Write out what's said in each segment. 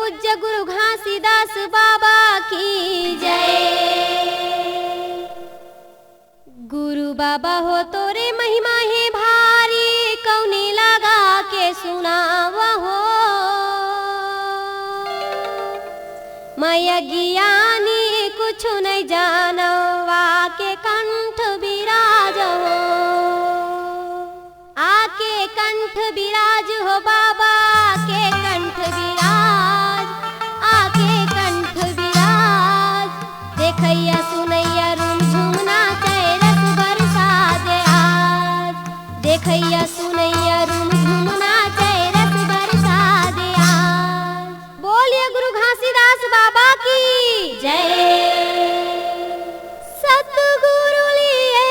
पूज्य गुरु घासीदास बाबा की जय। गुरु बाबा हो तोरे महिमा है भारी, कौने लगा के सुनावा हो। मैं ज्ञानी कुछ नहीं जानवा के कंठ विराज हो। आके कंठ विराज हो बाबा के कंठ विराज, आके कंठ विराज। देखैया सुनैया रूम झूमना चैरस बरसा दे आज। देखैया सुनैया रूम झूमना चैरस बरसा दे आज। बोलिए गुरु घासीदास बाबा की जय। सतगुरु लिए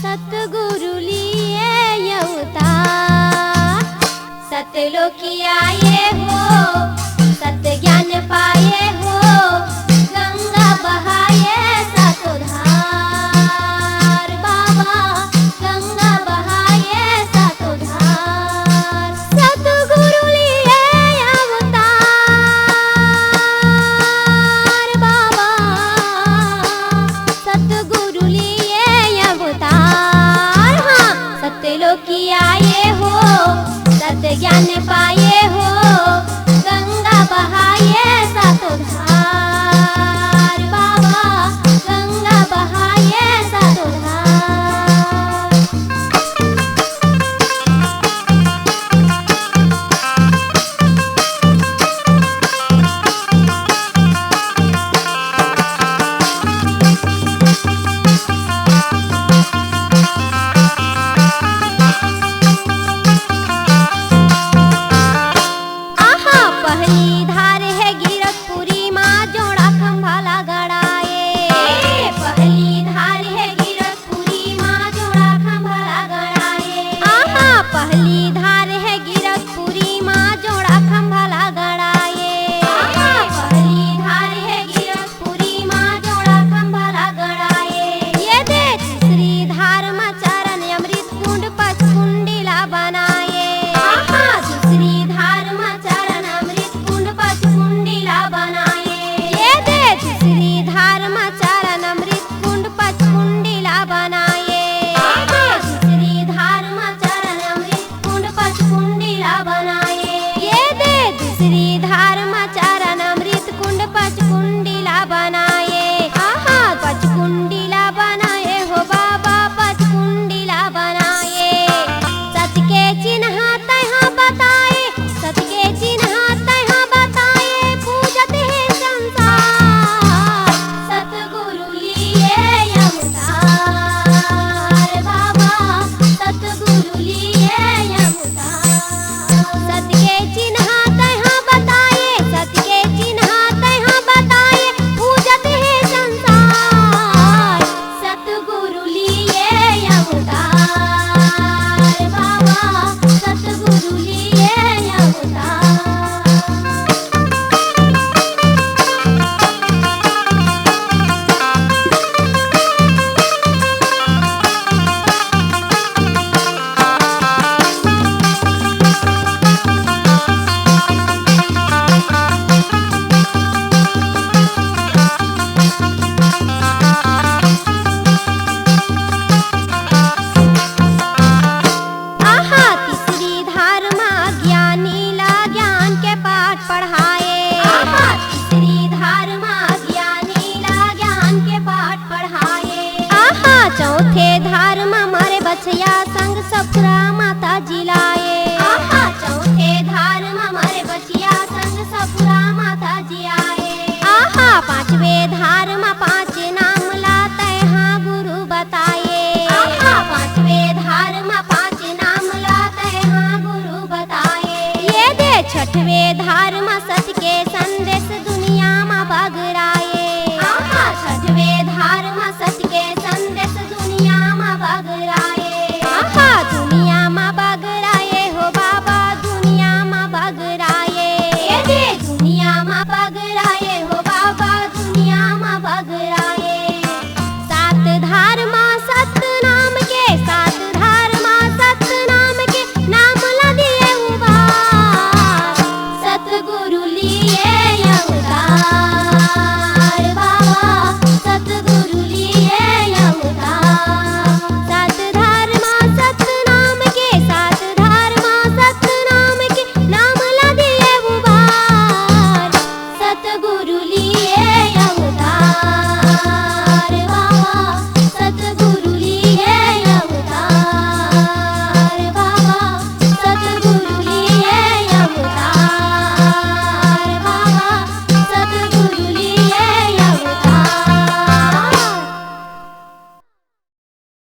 सतगुरु लिए अवतार, सतलोकी आए हो, सत्य ज्ञान पाए हो, गंगा बहाए सतोधार बाबा, गंगा बहाए सतोधार। सतगुरु लिए अवतार बाबा, सतगुरु लिए अवतार। सत्यलोकी आए हो, सत्य ज्ञान पाए हो, गंगा बहाए सतोधार बाबा, गंगा बहाए सतोधार। पहली धार है गिरकपुरी माँ जोड़ा खंभाला गड़ाए। पहली धार है गिरकपुरी माँ जोड़ा खंभाला गड़ाए। आहा पहली धार है गिरकपुरी माँ जोड़ा खंभाला गड़ाए। पहली धार है गिरकपुरी माँ जोड़ा खंभाला गड़ाए। ये देख श्री धार माँ चरण अमृत कुंड पचकुंडीला बनाए। दूसरी धार माँ तीसरी धार में चरण अमृत कुंड पचकुंडीला बनाए। तीसरी धार में चरण अमृत कुंड पचकुंडीला बनाए। ये दे दूसरी धार में चरण अमृत कुंड पचकुंडीला बनाए। आहा पचकुंडीला बनाए हो बाबा, पचकुंडीला बनाए। सच के चिन्ह तहाँ बताए, सच के चिन्ह तहाँ बताए, पूजत है संसार। सतगुरु लिए अवतार बाबा, सतगुरु लिए अवतार। सत्य के चिन्ह तहाँ बताए, सत्य के चिन्ह तहाँ बताए, पूजत है संसार। सतगुरु लिए अवतार बाबा, सतगुरु लिए अवतार। आहा तीसरी धार में ज्ञानी ला ज्ञान के पाठ पढ़ाए। आहा तीसरी धार में ज्ञानी ला ज्ञान के पाठ पढ़ाए। आहा चौथे धार में मारे बछिया संग सपुरा माता जिलाए। आहा चौथे धार में मारे बछिया संग सपुरा माता जी आए। आहा पांचवे